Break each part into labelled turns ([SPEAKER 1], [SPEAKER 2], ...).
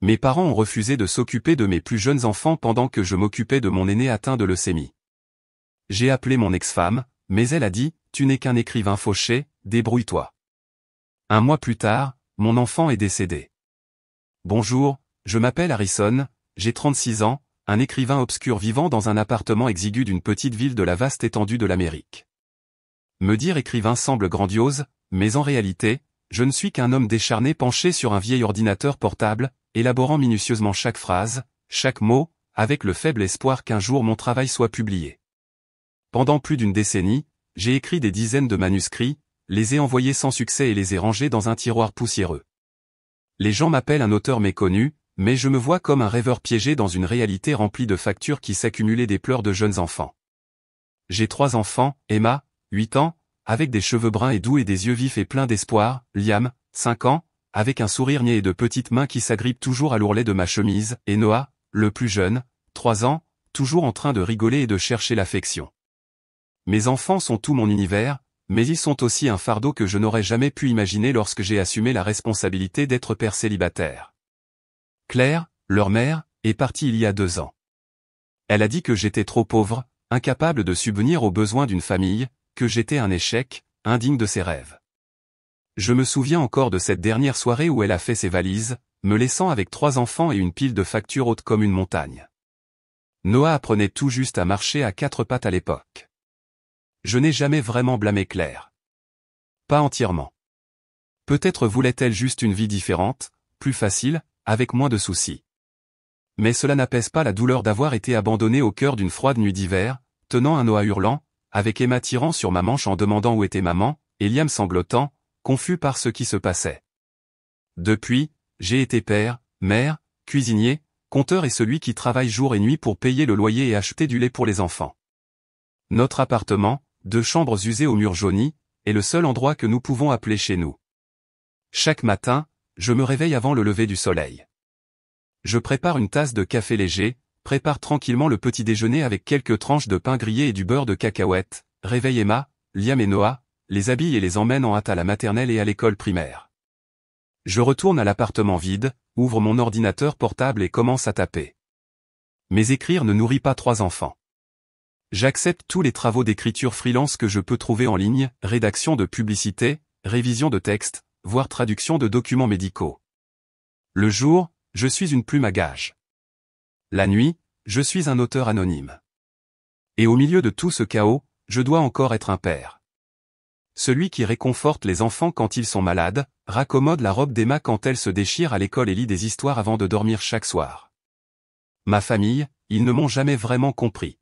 [SPEAKER 1] Mes parents ont refusé de s'occuper de mes plus jeunes enfants pendant que je m'occupais de mon aîné atteint de leucémie. J'ai appelé mon ex-femme, mais elle a dit, « Tu n'es qu'un écrivain fauché, débrouille-toi. » Un mois plus tard, mon enfant est décédé. Bonjour, je m'appelle Harrison, j'ai 36 ans, un écrivain obscur vivant dans un appartement exigu d'une petite ville de la vaste étendue de l'Amérique. Me dire écrivain semble grandiose, mais en réalité, je ne suis qu'un homme décharné penché sur un vieil ordinateur portable, élaborant minutieusement chaque phrase, chaque mot, avec le faible espoir qu'un jour mon travail soit publié. Pendant plus d'une décennie, j'ai écrit des dizaines de manuscrits, les ai envoyés sans succès et les ai rangés dans un tiroir poussiéreux. Les gens m'appellent un auteur méconnu, mais je me vois comme un rêveur piégé dans une réalité remplie de factures qui s'accumulaient des pleurs de jeunes enfants. J'ai 3 enfants, Emma, 8 ans, avec des cheveux bruns et doux et des yeux vifs et pleins d'espoir, Liam, 5 ans, avec un sourire niais et de petites mains qui s'agrippent toujours à l'ourlet de ma chemise, et Noah, le plus jeune, 3 ans, toujours en train de rigoler et de chercher l'affection. Mes enfants sont tout mon univers, mais ils sont aussi un fardeau que je n'aurais jamais pu imaginer lorsque j'ai assumé la responsabilité d'être père célibataire. Claire, leur mère, est partie il y a 2 ans. Elle a dit que j'étais trop pauvre, incapable de subvenir aux besoins d'une famille, que j'étais un échec, indigne de ses rêves. Je me souviens encore de cette dernière soirée où elle a fait ses valises, me laissant avec 3 enfants et une pile de factures haute comme une montagne. Noah apprenait tout juste à marcher à 4 pattes à l'époque. Je n'ai jamais vraiment blâmé Claire. Pas entièrement. Peut-être voulait-elle juste une vie différente, plus facile, avec moins de soucis. Mais cela n'apaise pas la douleur d'avoir été abandonné au cœur d'une froide nuit d'hiver, tenant un Noah hurlant, avec Emma tirant sur ma manche en demandant où était maman, et Liam sanglotant, confus par ce qui se passait. Depuis, j'ai été père, mère, cuisinier, compteur et celui qui travaille jour et nuit pour payer le loyer et acheter du lait pour les enfants. Notre appartement, 2 chambres usées aux murs jaunis, est le seul endroit que nous pouvons appeler chez nous. Chaque matin, je me réveille avant le lever du soleil. Je prépare une tasse de café léger, prépare tranquillement le petit déjeuner avec quelques tranches de pain grillé et du beurre de cacahuète, réveille Emma, Liam et Noah, les habille et les emmène en hâte à la maternelle et à l'école primaire. Je retourne à l'appartement vide, ouvre mon ordinateur portable et commence à taper. Mais écrire ne nourrit pas 3 enfants. J'accepte tous les travaux d'écriture freelance que je peux trouver en ligne, rédaction de publicité, révision de texte, voire traduction de documents médicaux. Le jour, je suis une plume à gage. La nuit, je suis un auteur anonyme. Et au milieu de tout ce chaos, je dois encore être un père. Celui qui réconforte les enfants quand ils sont malades, raccommode la robe d'Emma quand elle se déchire à l'école et lit des histoires avant de dormir chaque soir. Ma famille, ils ne m'ont jamais vraiment compris.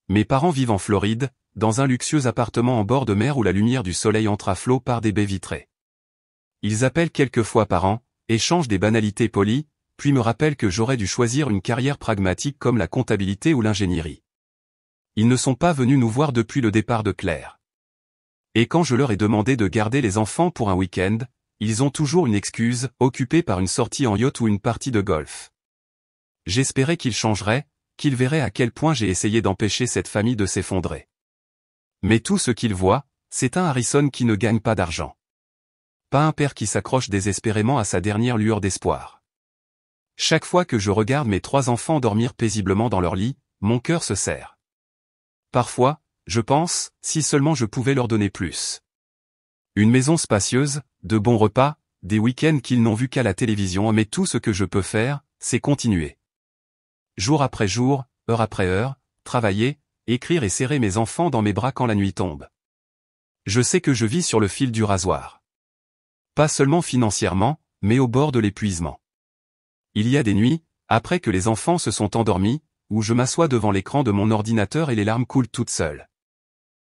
[SPEAKER 1] Mes parents vivent en Floride, dans un luxueux appartement en bord de mer où la lumière du soleil entre à flot par des baies vitrées. Ils appellent quelques fois par an, échangent des banalités polies, puis me rappellent que j'aurais dû choisir une carrière pragmatique comme la comptabilité ou l'ingénierie. Ils ne sont pas venus nous voir depuis le départ de Claire. Et quand je leur ai demandé de garder les enfants pour un week-end, ils ont toujours une excuse, occupés par une sortie en yacht ou une partie de golf. J'espérais qu'ils changeraient, qu'ils verraient à quel point j'ai essayé d'empêcher cette famille de s'effondrer. Mais tout ce qu'ils voient, c'est un Harrison qui ne gagne pas d'argent. Pas un père qui s'accroche désespérément à sa dernière lueur d'espoir. Chaque fois que je regarde mes 3 enfants dormir paisiblement dans leur lit, mon cœur se serre. Parfois, je pense, si seulement je pouvais leur donner plus. Une maison spacieuse, de bons repas, des week-ends qu'ils n'ont vus qu'à la télévision, mais tout ce que je peux faire, c'est continuer. Jour après jour, heure après heure, travailler, écrire et serrer mes enfants dans mes bras quand la nuit tombe. Je sais que je vis sur le fil du rasoir. Pas seulement financièrement, mais au bord de l'épuisement. Il y a des nuits, après que les enfants se sont endormis, où je m'assois devant l'écran de mon ordinateur et les larmes coulent toutes seules.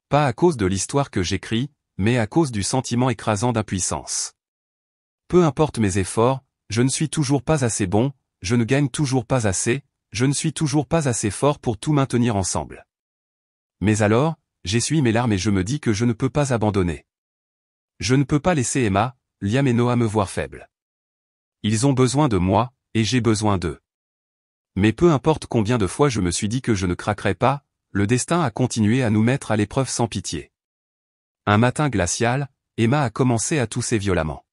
[SPEAKER 1] Pas à cause de l'histoire que j'écris, mais à cause du sentiment écrasant d'impuissance. Peu importe mes efforts, je ne suis toujours pas assez bon, je ne gagne toujours pas assez, je ne suis toujours pas assez fort pour tout maintenir ensemble. Mais alors, j'essuie mes larmes et je me dis que je ne peux pas abandonner. Je ne peux pas laisser Emma, Liam et Noah me voir faible. Ils ont besoin de moi, et j'ai besoin d'eux. Mais peu importe combien de fois je me suis dit que je ne craquerais pas, le destin a continué à nous mettre à l'épreuve sans pitié. Un matin glacial, Emma a commencé à tousser violemment.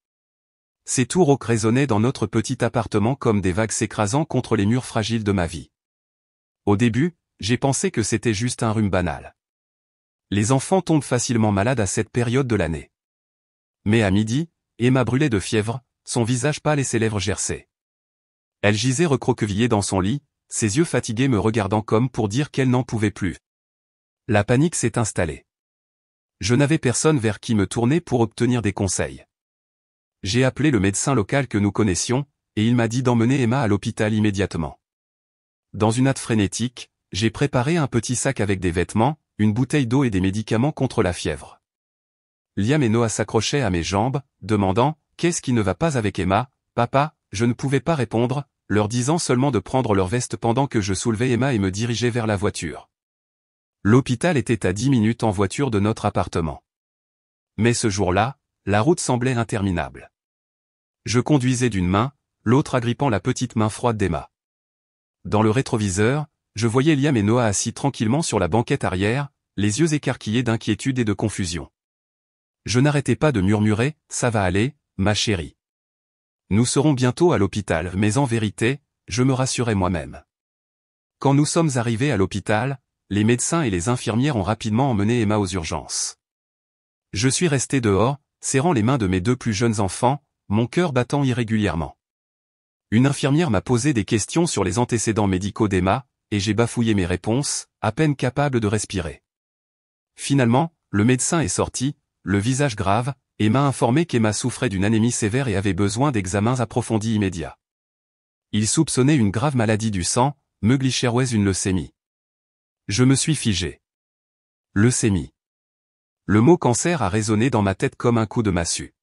[SPEAKER 1] Ces tours rauques résonnaient dans notre petit appartement comme des vagues s'écrasant contre les murs fragiles de ma vie. Au début, j'ai pensé que c'était juste un rhume banal. Les enfants tombent facilement malades à cette période de l'année. Mais à midi, Emma brûlait de fièvre, son visage pâle et ses lèvres gercées. Elle gisait recroquevillée dans son lit, ses yeux fatigués me regardant comme pour dire qu'elle n'en pouvait plus. La panique s'est installée. Je n'avais personne vers qui me tourner pour obtenir des conseils. J'ai appelé le médecin local que nous connaissions, et il m'a dit d'emmener Emma à l'hôpital immédiatement. Dans une hâte frénétique, j'ai préparé un petit sac avec des vêtements, une bouteille d'eau et des médicaments contre la fièvre. Liam et Noah s'accrochaient à mes jambes, demandant « Qu'est-ce qui ne va pas avec Emma, papa ?» Je ne pouvais pas répondre, leur disant seulement de prendre leur veste pendant que je soulevais Emma et me dirigeais vers la voiture. L'hôpital était à 10 minutes en voiture de notre appartement. Mais ce jour-là, la route semblait interminable. Je conduisais d'une main, l'autre agrippant la petite main froide d'Emma. Dans le rétroviseur, je voyais Liam et Noah assis tranquillement sur la banquette arrière, les yeux écarquillés d'inquiétude et de confusion. Je n'arrêtais pas de murmurer « Ça va aller, ma chérie. Nous serons bientôt à l'hôpital », mais en vérité, je me rassurais moi-même. Quand nous sommes arrivés à l'hôpital, les médecins et les infirmières ont rapidement emmené Emma aux urgences. Je suis resté dehors, serrant les mains de mes deux plus jeunes enfants, mon cœur battant irrégulièrement. Une infirmière m'a posé des questions sur les antécédents médicaux d'Emma, et j'ai bafouillé mes réponses, à peine capable de respirer. Finalement, le médecin est sorti, le visage grave, et m'a informé qu'Emma souffrait d'une anémie sévère et avait besoin d'examens approfondis immédiats. Il soupçonnait une grave maladie du sang, Meuglicher-Weyß, une leucémie. Je me suis figé. Leucémie. Le mot cancer a résonné dans ma tête comme un coup de massue.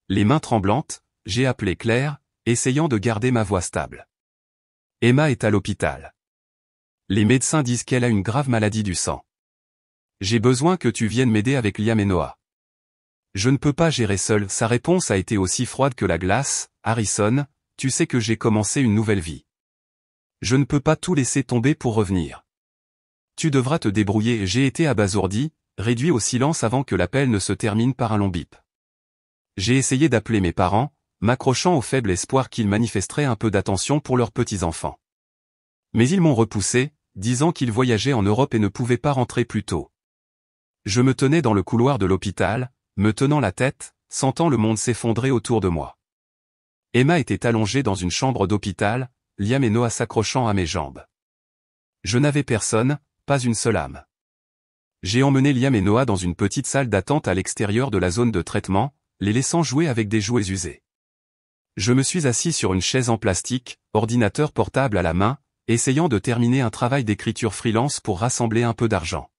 [SPEAKER 1] Les mains tremblantes, j'ai appelé Claire, essayant de garder ma voix stable. Emma est à l'hôpital. Les médecins disent qu'elle a une grave maladie du sang. J'ai besoin que tu viennes m'aider avec Liam et Noah. Je ne peux pas gérer seul. Sa réponse a été aussi froide que la glace. Harrison, tu sais que j'ai commencé une nouvelle vie. Je ne peux pas tout laisser tomber pour revenir. Tu devras te débrouiller. J'ai été abasourdi, réduit au silence avant que l'appel ne se termine par un long bip. J'ai essayé d'appeler mes parents, m'accrochant au faible espoir qu'ils manifesteraient un peu d'attention pour leurs petits-enfants. Mais ils m'ont repoussé, disant qu'ils voyageaient en Europe et ne pouvaient pas rentrer plus tôt. Je me tenais dans le couloir de l'hôpital, me tenant la tête, sentant le monde s'effondrer autour de moi. Emma était allongée dans une chambre d'hôpital, Liam et Noah s'accrochant à mes jambes. Je n'avais personne, pas une seule âme. J'ai emmené Liam et Noah dans une petite salle d'attente à l'extérieur de la zone de traitement, les laissant jouer avec des jouets usés. Je me suis assis sur une chaise en plastique, ordinateur portable à la main, essayant de terminer un travail d'écriture freelance pour rassembler un peu d'argent.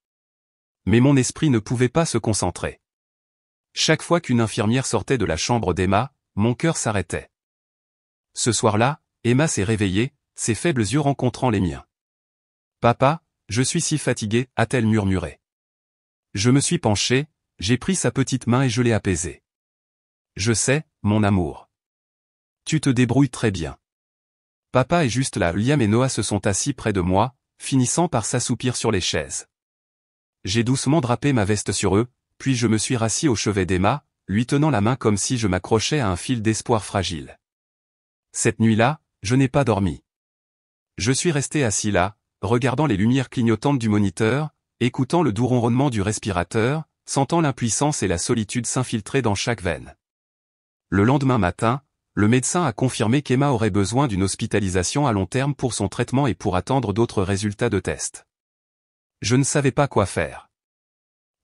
[SPEAKER 1] Mais mon esprit ne pouvait pas se concentrer. Chaque fois qu'une infirmière sortait de la chambre d'Emma, mon cœur s'arrêtait. Ce soir-là, Emma s'est réveillée, ses faibles yeux rencontrant les miens. « Papa, je suis si fatiguée », a-t-elle murmuré. Je me suis penché, j'ai pris sa petite main et je l'ai apaisée. « Je sais, mon amour. Tu te débrouilles très bien. Papa est juste là. » Liam et Noah se sont assis près de moi, finissant par s'assoupir sur les chaises. J'ai doucement drapé ma veste sur eux, puis je me suis rassis au chevet d'Emma, lui tenant la main comme si je m'accrochais à un fil d'espoir fragile. Cette nuit-là, je n'ai pas dormi. Je suis resté assis là, regardant les lumières clignotantes du moniteur, écoutant le doux ronronnement du respirateur, sentant l'impuissance et la solitude s'infiltrer dans chaque veine. Le lendemain matin, le médecin a confirmé qu'Emma aurait besoin d'une hospitalisation à long terme pour son traitement et pour attendre d'autres résultats de tests. Je ne savais pas quoi faire.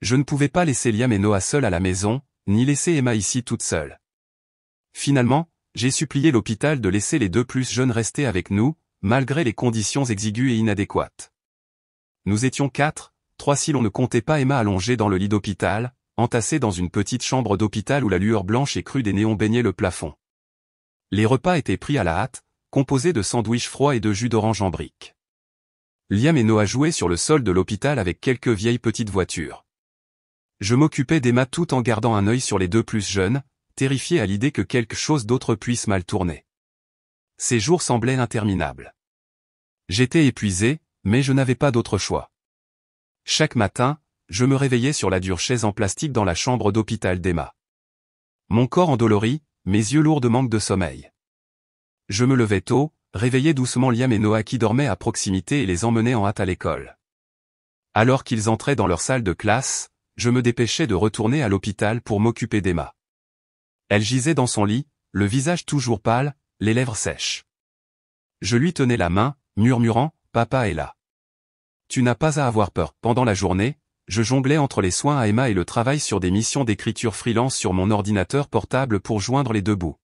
[SPEAKER 1] Je ne pouvais pas laisser Liam et Noah seuls à la maison, ni laisser Emma ici toute seule. Finalement, j'ai supplié l'hôpital de laisser les deux plus jeunes rester avec nous, malgré les conditions exiguës et inadéquates. Nous étions 4, 3 si l'on ne comptait pas Emma allongée dans le lit d'hôpital, entassée dans une petite chambre d'hôpital où la lueur blanche et crue des néons baignait le plafond. Les repas étaient pris à la hâte, composés de sandwichs froids et de jus d'orange en briques. Liam et Noah jouaient sur le sol de l'hôpital avec quelques vieilles petites voitures. Je m'occupais d'Emma tout en gardant un œil sur les deux plus jeunes, terrifié à l'idée que quelque chose d'autre puisse mal tourner. Ces jours semblaient interminables. J'étais épuisé, mais je n'avais pas d'autre choix. Chaque matin, je me réveillais sur la dure chaise en plastique dans la chambre d'hôpital d'Emma. Mon corps endolori, mes yeux lourds de manque de sommeil. Je me levais tôt, réveillais doucement Liam et Noah qui dormaient à proximité et les emmenais en hâte à l'école. Alors qu'ils entraient dans leur salle de classe, je me dépêchais de retourner à l'hôpital pour m'occuper d'Emma. Elle gisait dans son lit, le visage toujours pâle, les lèvres sèches. Je lui tenais la main, murmurant « Papa est là. Tu n'as pas à avoir peur ». Pendant la journée, je jonglais entre les soins à Emma et le travail sur des missions d'écriture freelance sur mon ordinateur portable pour joindre les deux bouts.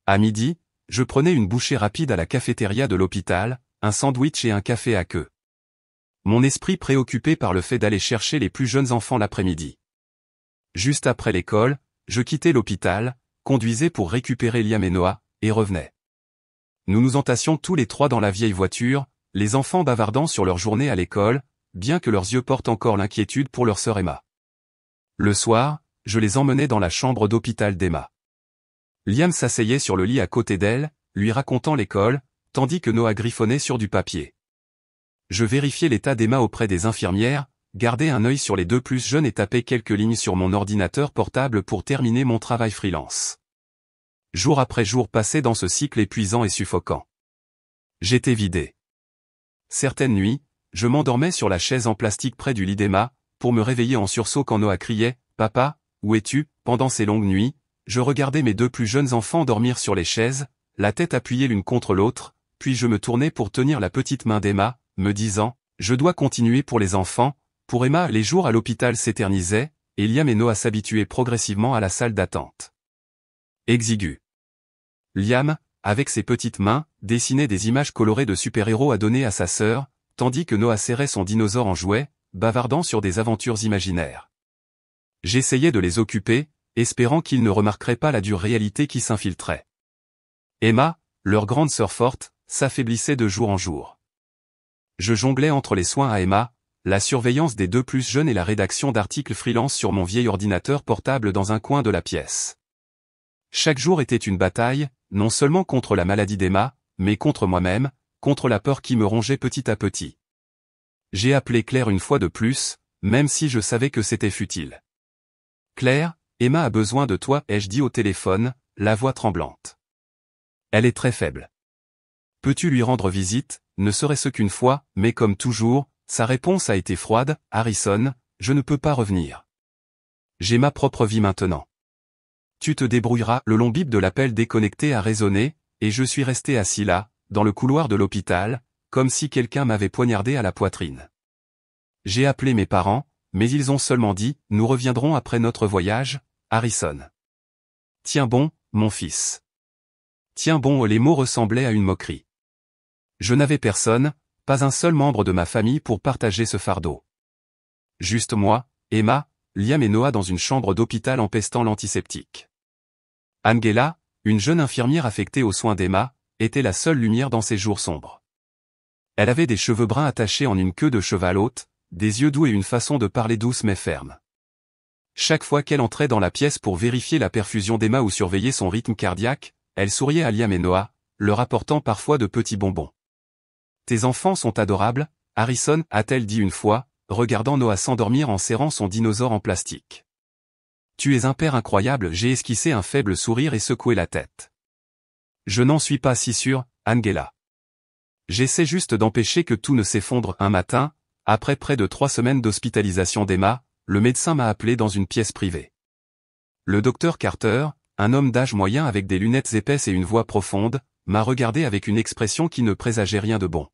[SPEAKER 1] À midi, je prenais une bouchée rapide à la cafétéria de l'hôpital, un sandwich et un café à queue. Mon esprit préoccupé par le fait d'aller chercher les plus jeunes enfants l'après-midi. Juste après l'école, je quittais l'hôpital, conduisais pour récupérer Liam et Noah, et revenais. Nous nous entassions tous les trois dans la vieille voiture, les enfants bavardant sur leur journée à l'école, bien que leurs yeux portent encore l'inquiétude pour leur sœur Emma. Le soir, je les emmenais dans la chambre d'hôpital d'Emma. Liam s'asseyait sur le lit à côté d'elle, lui racontant l'école, tandis que Noah griffonnait sur du papier. Je vérifiais l'état d'Emma auprès des infirmières, gardais un œil sur les deux plus jeunes et tapais quelques lignes sur mon ordinateur portable pour terminer mon travail freelance. Jour après jour passé dans ce cycle épuisant et suffocant. J'étais vidé. Certaines nuits, je m'endormais sur la chaise en plastique près du lit d'Emma, pour me réveiller en sursaut quand Noah criait « Papa, où es-tu » Pendant ces longues nuits, je regardais mes deux plus jeunes enfants dormir sur les chaises, la tête appuyée l'une contre l'autre, puis je me tournais pour tenir la petite main d'Emma, me disant « Je dois continuer pour les enfants ». Pour Emma, les jours à l'hôpital s'éternisaient, et Liam et Noah s'habituaient progressivement à la salle d'attente. Exigu. Liam, avec ses petites mains, dessinait des images colorées de super-héros à donner à sa sœur, tandis que Noah serrait son dinosaure en jouet, bavardant sur des aventures imaginaires. J'essayais de les occuper, espérant qu'ils ne remarqueraient pas la dure réalité qui s'infiltrait. Emma, leur grande sœur forte, s'affaiblissait de jour en jour. Je jonglais entre les soins à Emma, la surveillance des deux plus jeunes et la rédaction d'articles freelance sur mon vieil ordinateur portable dans un coin de la pièce. Chaque jour était une bataille, non seulement contre la maladie d'Emma, mais contre moi-même, contre la peur qui me rongeait petit à petit. J'ai appelé Claire une fois de plus, même si je savais que c'était futile. « Claire, Emma a besoin de toi » ai-je dit au téléphone, la voix tremblante. Elle est très faible. Peux-tu lui rendre visite, ne serait-ce qu'une fois, mais comme toujours, sa réponse a été froide, « Harrison, je ne peux pas revenir. J'ai ma propre vie maintenant. Tu te débrouilleras ». Le long bip de l'appel déconnecté a résonné, et je suis resté assis là, dans le couloir de l'hôpital, comme si quelqu'un m'avait poignardé à la poitrine. J'ai appelé mes parents, mais ils ont seulement dit « Nous reviendrons après notre voyage, Harrison. » Tiens bon, mon fils. Tiens bon, les mots ressemblaient à une moquerie. Je n'avais personne, pas un seul membre de ma famille pour partager ce fardeau. Juste moi, Emma, Liam et Noah dans une chambre d'hôpital empestant l'antiseptique. Angela, une jeune infirmière affectée aux soins d'Emma, était la seule lumière dans ces jours sombres. Elle avait des cheveux bruns attachés en une queue de cheval haute, des yeux doux et une façon de parler douce mais ferme. Chaque fois qu'elle entrait dans la pièce pour vérifier la perfusion d'Emma ou surveiller son rythme cardiaque, elle souriait à Liam et Noah, leur apportant parfois de petits bonbons. « Tes enfants sont adorables, Harrison » a-t-elle dit une fois, regardant Noah s'endormir en serrant son dinosaure en plastique. « Tu es un père incroyable » j'ai esquissé un faible sourire et secoué la tête. « Je n'en suis pas si sûr, Angela. J'essaie juste d'empêcher que tout ne s'effondre. » Un matin, après près de 3 semaines d'hospitalisation d'Emma, le médecin m'a appelé dans une pièce privée. Le docteur Carter, un homme d'âge moyen avec des lunettes épaisses et une voix profonde, m'a regardé avec une expression qui ne présageait rien de bon.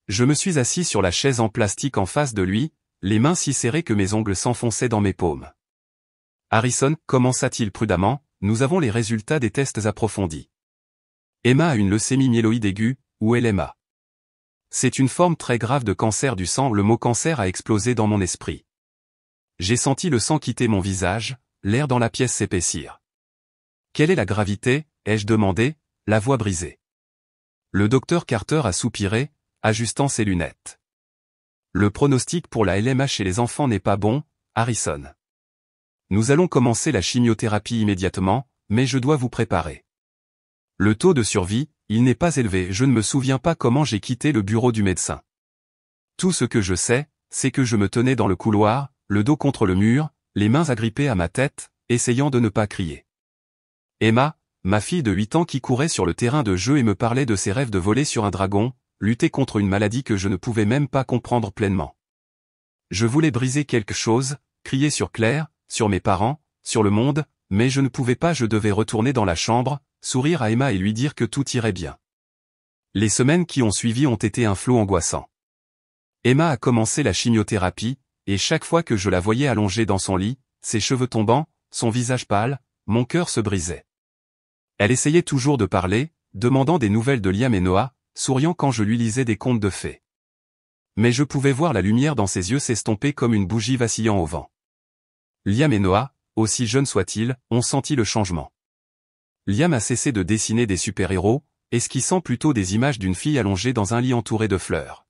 [SPEAKER 1] Je me suis assis sur la chaise en plastique en face de lui, les mains si serrées que mes ongles s'enfonçaient dans mes paumes. « Harrison » commença-t-il prudemment, « nous avons les résultats des tests approfondis. Emma a une leucémie myéloïde aiguë, ou LMA. C'est une forme très grave de cancer du sang. » Le mot cancer a explosé dans mon esprit. J'ai senti le sang quitter mon visage, l'air dans la pièce s'épaissir. « Quelle est la gravité » ai-je demandé, la voix brisée. Le docteur Carter a soupiré, ajustant ses lunettes. « Le pronostic pour la LMA chez les enfants n'est pas bon, Harrison. Nous allons commencer la chimiothérapie immédiatement, mais je dois vous préparer. Le taux de survie, il n'est pas élevé. » Je ne me souviens pas comment j'ai quitté le bureau du médecin. Tout ce que je sais, c'est que je me tenais dans le couloir, le dos contre le mur, les mains agrippées à ma tête, essayant de ne pas crier. Emma, ma fille de 8 ans qui courait sur le terrain de jeu et me parlait de ses rêves de voler sur un dragon, lutter contre une maladie que je ne pouvais même pas comprendre pleinement. Je voulais briser quelque chose, crier sur Claire, sur mes parents, sur le monde, mais je ne pouvais pas, je devais retourner dans la chambre, sourire à Emma et lui dire que tout irait bien. Les semaines qui ont suivi ont été un flot angoissant. Emma a commencé la chimiothérapie, et chaque fois que je la voyais allongée dans son lit, ses cheveux tombants, son visage pâle, mon cœur se brisait. Elle essayait toujours de parler, demandant des nouvelles de Liam et Noah, souriant quand je lui lisais des contes de fées. Mais je pouvais voir la lumière dans ses yeux s'estomper comme une bougie vacillant au vent. Liam et Noah, aussi jeunes soient-ils, ont senti le changement. Liam a cessé de dessiner des super-héros, esquissant plutôt des images d'une fille allongée dans un lit entouré de fleurs.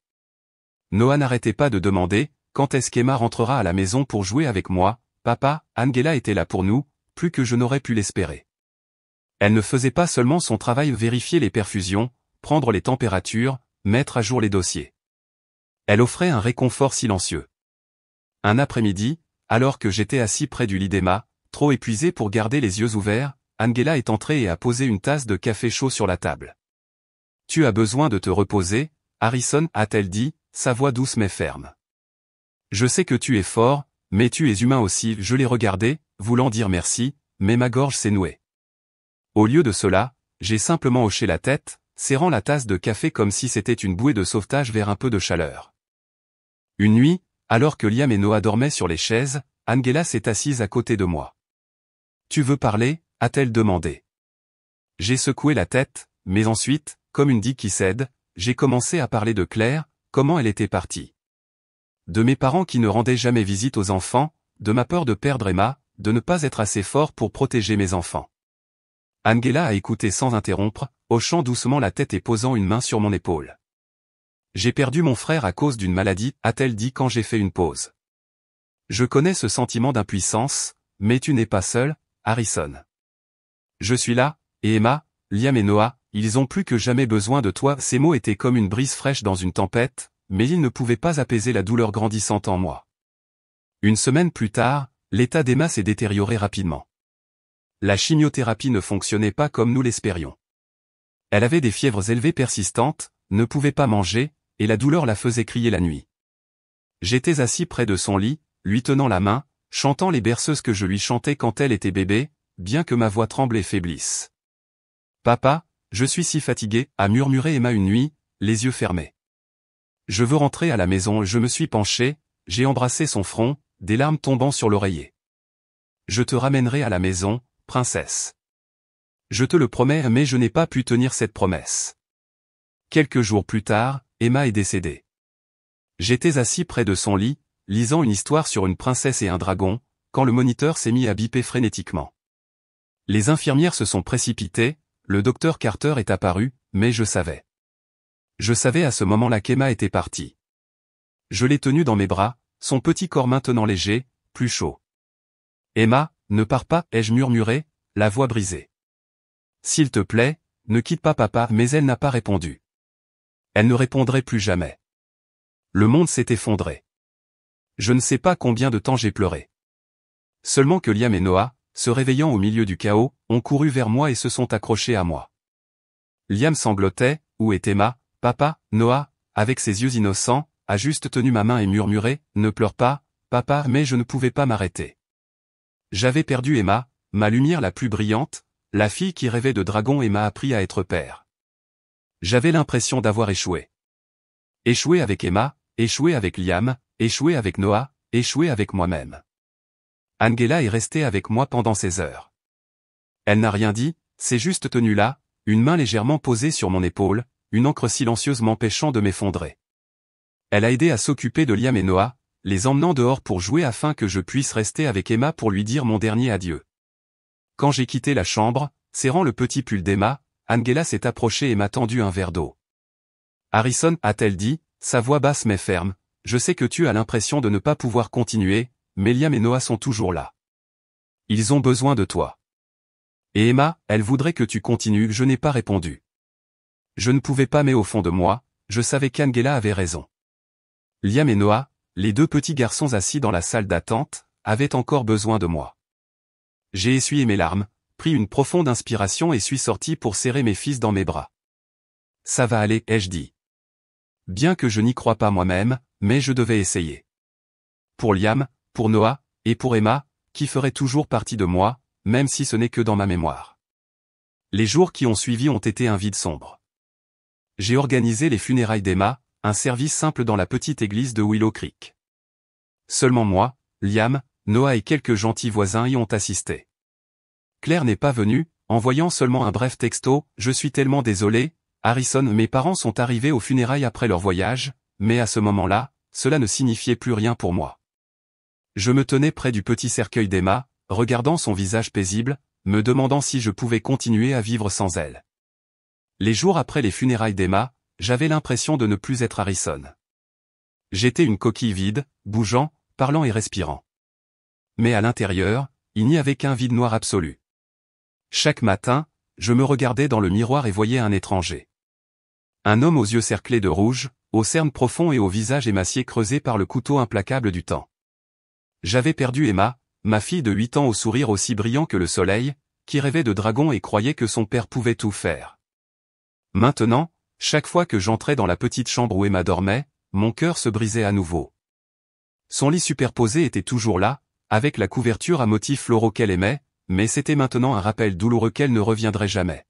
[SPEAKER 1] Noah n'arrêtait pas de demander, quand est-ce qu'Emma rentrera à la maison pour jouer avec moi, papa, Angela était là pour nous, plus que je n'aurais pu l'espérer. Elle ne faisait pas seulement son travail, vérifier les perfusions, prendre les températures, mettre à jour les dossiers. Elle offrait un réconfort silencieux. Un après-midi, alors que j'étais assis près du lit d'Emma, trop épuisé pour garder les yeux ouverts, Angela est entrée et a posé une tasse de café chaud sur la table. « Tu as besoin de te reposer, Harrison, a-t-elle dit, sa voix douce mais ferme. Je sais que tu es fort, mais tu es humain aussi. Je l'ai regardé, voulant dire merci, mais ma gorge s'est nouée. Au lieu de cela, j'ai simplement hoché la tête, serrant la tasse de café comme si c'était une bouée de sauvetage vers un peu de chaleur. Une nuit, alors que Liam et Noah dormaient sur les chaises, Angela s'est assise à côté de moi. « Tu veux parler ?» a-t-elle demandé. J'ai secoué la tête, mais ensuite, comme une digue qui cède, j'ai commencé à parler de Claire, comment elle était partie. De mes parents qui ne rendaient jamais visite aux enfants, de ma peur de perdre Emma, de ne pas être assez fort pour protéger mes enfants. Angela a écouté sans interrompre, hochant doucement la tête et posant une main sur mon épaule. J'ai perdu mon frère à cause d'une maladie, a-t-elle dit quand j'ai fait une pause. Je connais ce sentiment d'impuissance, mais tu n'es pas seul, Harrison. Je suis là, et Emma, Liam et Noah, ils ont plus que jamais besoin de toi. Ces mots étaient comme une brise fraîche dans une tempête, mais ils ne pouvaient pas apaiser la douleur grandissante en moi. Une semaine plus tard, l'état d'Emma s'est détérioré rapidement. La chimiothérapie ne fonctionnait pas comme nous l'espérions. Elle avait des fièvres élevées persistantes, ne pouvait pas manger, et la douleur la faisait crier la nuit. J'étais assis près de son lit, lui tenant la main, chantant les berceuses que je lui chantais quand elle était bébé, bien que ma voix tremble et faiblisse. « Papa, je suis si fatigué, » a murmuré Emma une nuit, les yeux fermés. Je veux rentrer à la maison. Je me suis penché, j'ai embrassé son front, des larmes tombant sur l'oreiller. Je te ramènerai à la maison, princesse. Je te le promets, mais je n'ai pas pu tenir cette promesse. Quelques jours plus tard, Emma est décédée. J'étais assis près de son lit, lisant une histoire sur une princesse et un dragon, quand le moniteur s'est mis à biper frénétiquement. Les infirmières se sont précipitées, le docteur Carter est apparu, mais je savais. Je savais à ce moment-là qu'Emma était partie. Je l'ai tenue dans mes bras, son petit corps maintenant léger, plus chaud. « Emma, ne pars pas » ai-je murmuré, la voix brisée. « S'il te plaît, ne quitte pas papa » mais elle n'a pas répondu. Elle ne répondrait plus jamais. Le monde s'est effondré. Je ne sais pas combien de temps j'ai pleuré. Seulement que Liam et Noah, se réveillant au milieu du chaos, ont couru vers moi et se sont accrochés à moi. Liam sanglotait, « Où est Emma, papa ?» Noah, avec ses yeux innocents, a juste tenu ma main et murmuré, « Ne pleure pas, papa » mais je ne pouvais pas m'arrêter. J'avais perdu Emma, ma lumière la plus brillante, la fille qui rêvait de dragon et m'a appris à être père. J'avais l'impression d'avoir échoué. Échoué avec Emma, échoué avec Liam, échoué avec Noah, échoué avec moi-même. Angela est restée avec moi pendant ces heures. Elle n'a rien dit, s'est juste tenue là, une main légèrement posée sur mon épaule, une encre silencieuse m'empêchant de m'effondrer. Elle a aidé à s'occuper de Liam et Noah, les emmenant dehors pour jouer afin que je puisse rester avec Emma pour lui dire mon dernier adieu. Quand j'ai quitté la chambre, serrant le petit pull d'Emma, Angela s'est approchée et m'a tendu un verre d'eau. « Harrison » a-t-elle dit, sa voix basse mais ferme, « Je sais que tu as l'impression de ne pas pouvoir continuer, mais Liam et Noah sont toujours là. Ils ont besoin de toi. Et Emma, elle voudrait que tu continues. » Je n'ai pas répondu. Je ne pouvais pas, mais au fond de moi, je savais qu'Angela avait raison. Liam et Noah, les deux petits garçons assis dans la salle d'attente, avaient encore besoin de moi. J'ai essuyé mes larmes, pris une profonde inspiration et suis sorti pour serrer mes fils dans mes bras. Ça va aller, ai-je dit. Bien que je n'y crois pas moi-même, mais je devais essayer. Pour Liam, pour Noah, et pour Emma, qui ferait toujours partie de moi, même si ce n'est que dans ma mémoire. Les jours qui ont suivi ont été un vide sombre. J'ai organisé les funérailles d'Emma, un service simple dans la petite église de Willow Creek. Seulement moi, Liam, Noah et quelques gentils voisins y ont assisté. Claire n'est pas venue, envoyant seulement un bref texto, « Je suis tellement désolé, Harrison, mes parents sont arrivés aux funérailles après leur voyage, mais à ce moment-là, cela ne signifiait plus rien pour moi. » Je me tenais près du petit cercueil d'Emma, regardant son visage paisible, me demandant si je pouvais continuer à vivre sans elle. Les jours après les funérailles d'Emma, j'avais l'impression de ne plus être Harrison. J'étais une coquille vide, bougeant, parlant et respirant. Mais à l'intérieur, il n'y avait qu'un vide noir absolu. Chaque matin, je me regardais dans le miroir et voyais un étranger. Un homme aux yeux cerclés de rouge, aux cernes profonds et au visage émacié creusé par le couteau implacable du temps. J'avais perdu Emma, ma fille de 8 ans au sourire aussi brillant que le soleil, qui rêvait de dragons et croyait que son père pouvait tout faire. Maintenant, chaque fois que j'entrais dans la petite chambre où Emma dormait, mon cœur se brisait à nouveau. Son lit superposé était toujours là, avec la couverture à motifs floraux qu'elle aimait, mais c'était maintenant un rappel douloureux qu'elle ne reviendrait jamais.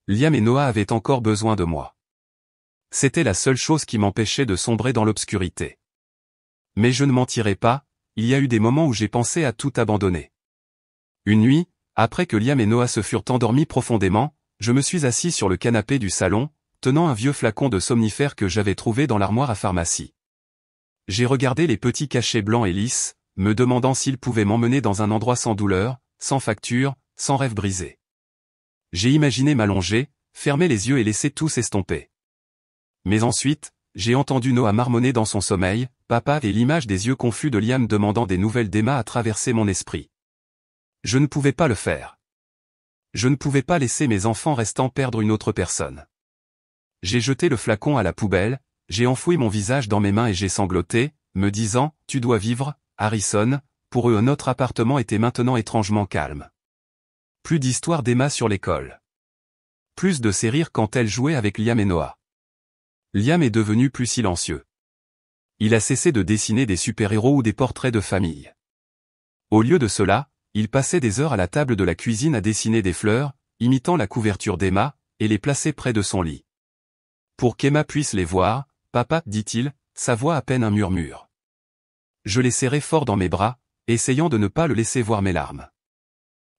[SPEAKER 1] Liam et Noah avaient encore besoin de moi. C'était la seule chose qui m'empêchait de sombrer dans l'obscurité. Mais je ne mentirai pas, il y a eu des moments où j'ai pensé à tout abandonner. Une nuit, après que Liam et Noah se furent endormis profondément, je me suis assis sur le canapé du salon, tenant un vieux flacon de somnifère que j'avais trouvé dans l'armoire à pharmacie. J'ai regardé les petits cachets blancs et lisses, me demandant s'ils pouvaient m'emmener dans un endroit sans douleur, sans facture, sans rêve brisé. J'ai imaginé m'allonger, fermer les yeux et laisser tout s'estomper. Mais ensuite, j'ai entendu Noah marmonner dans son sommeil, « Papa » et l'image des yeux confus de Liam demandant des nouvelles d'Emma a traversé mon esprit. Je ne pouvais pas le faire. Je ne pouvais pas laisser mes enfants restants perdre une autre personne. J'ai jeté le flacon à la poubelle, j'ai enfoui mon visage dans mes mains et j'ai sangloté, me disant, « Tu dois vivre, Harrison », pour eux notre appartement était maintenant étrangement calme. Plus d'histoires d'Emma sur l'école. Plus de ses rires quand elle jouait avec Liam et Noah. Liam est devenu plus silencieux. Il a cessé de dessiner des super-héros ou des portraits de famille. Au lieu de cela, il passait des heures à la table de la cuisine à dessiner des fleurs, imitant la couverture d'Emma, et les placer près de son lit. Pour qu'Emma puisse les voir, « Papa » dit-il, sa voix à peine un murmure. Je l'ai serré fort dans mes bras, essayant de ne pas le laisser voir mes larmes.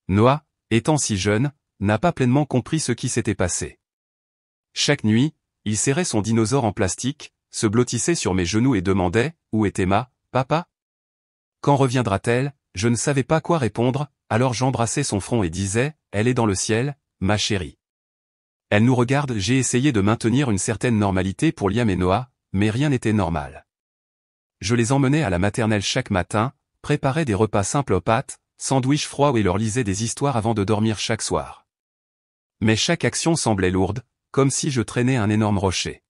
[SPEAKER 1] Noah, étant si jeune, n'a pas pleinement compris ce qui s'était passé. Chaque nuit, il serrait son dinosaure en plastique, se blottissait sur mes genoux et demandait, « Où est Emma, papa ? Quand reviendra-t-elle » Je ne savais pas quoi répondre, alors j'embrassais son front et disais, « Elle est dans le ciel, ma chérie. » Elle nous regarde, j'ai essayé de maintenir une certaine normalité pour Liam et Noah, mais rien n'était normal. Je les emmenais à la maternelle chaque matin, préparais des repas simples aux pâtes, sandwichs froids et leur lisais des histoires avant de dormir chaque soir. Mais chaque action semblait lourde, comme si je traînais un énorme rocher.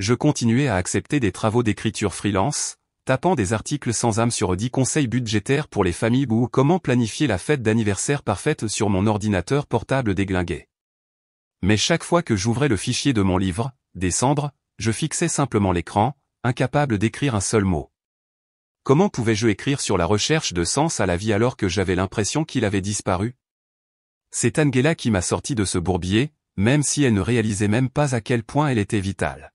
[SPEAKER 1] Je continuais à accepter des travaux d'écriture freelance, tapant des articles sans âme sur 10 conseils budgétaires pour les familles ou comment planifier la fête d'anniversaire parfaite sur mon ordinateur portable déglingué. Mais chaque fois que j'ouvrais le fichier de mon livre, Descendre, je fixais simplement l'écran, incapable d'écrire un seul mot. Comment pouvais-je écrire sur la recherche de sens à la vie alors que j'avais l'impression qu'il avait disparu? C'est Angela qui m'a sorti de ce bourbier, même si elle ne réalisait même pas à quel point elle était vitale.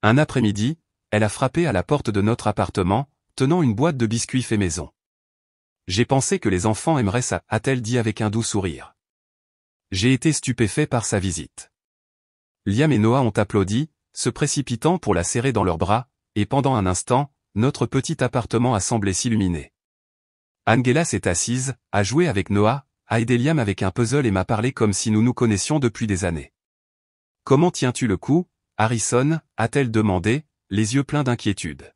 [SPEAKER 1] Un après-midi, elle a frappé à la porte de notre appartement, tenant une boîte de biscuits fait maison. J'ai pensé que les enfants aimeraient ça, a-t-elle dit avec un doux sourire. J'ai été stupéfait par sa visite. Liam et Noah ont applaudi, se précipitant pour la serrer dans leurs bras, et pendant un instant, notre petit appartement a semblé s'illuminer. Angela s'est assise, a joué avec Noah, a aidé Liam avec un puzzle et m'a parlé comme si nous nous connaissions depuis des années. « Comment tiens-tu le coup, Harrison » a-t-elle demandé, les yeux pleins d'inquiétude.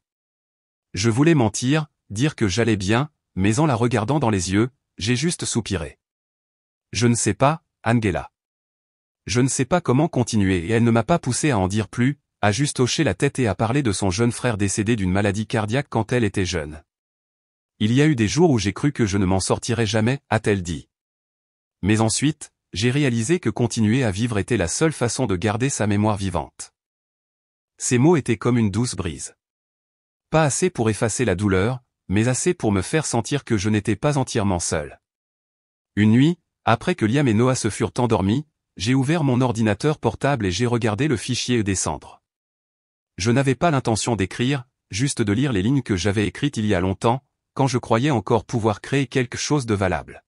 [SPEAKER 1] Je voulais mentir, dire que j'allais bien, mais en la regardant dans les yeux, j'ai juste soupiré. Je ne sais pas, Angela. Je ne sais pas comment continuer et elle ne m'a pas poussé à en dire plus, a juste hoché la tête et a parlé de son jeune frère décédé d'une maladie cardiaque quand elle était jeune. Il y a eu des jours où j'ai cru que je ne m'en sortirais jamais, a-t-elle dit. Mais ensuite, j'ai réalisé que continuer à vivre était la seule façon de garder sa mémoire vivante. Ces mots étaient comme une douce brise. Pas assez pour effacer la douleur, mais assez pour me faire sentir que je n'étais pas entièrement seul. Une nuit, après que Liam et Noah se furent endormis, j'ai ouvert mon ordinateur portable et j'ai regardé le fichier descendre. Je n'avais pas l'intention d'écrire, juste de lire les lignes que j'avais écrites il y a longtemps, quand je croyais encore pouvoir créer quelque chose de valable.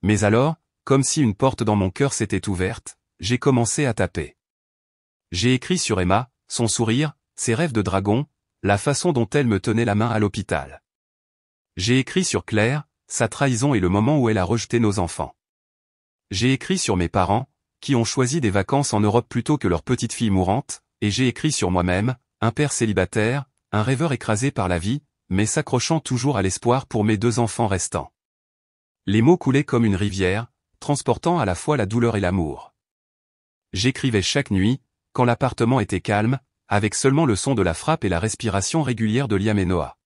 [SPEAKER 1] Mais alors, comme si une porte dans mon cœur s'était ouverte, j'ai commencé à taper. J'ai écrit sur Emma, son sourire, ses rêves de dragon, la façon dont elle me tenait la main à l'hôpital. J'ai écrit sur Claire, sa trahison et le moment où elle a rejeté nos enfants. J'ai écrit sur mes parents, qui ont choisi des vacances en Europe plutôt que leur petite fille mourante, et j'ai écrit sur moi-même, un père célibataire, un rêveur écrasé par la vie, mais s'accrochant toujours à l'espoir pour mes 2 enfants restants. Les mots coulaient comme une rivière, transportant à la fois la douleur et l'amour. J'écrivais chaque nuit, quand l'appartement était calme, avec seulement le son de la frappe et la respiration régulière de Liam et Noah.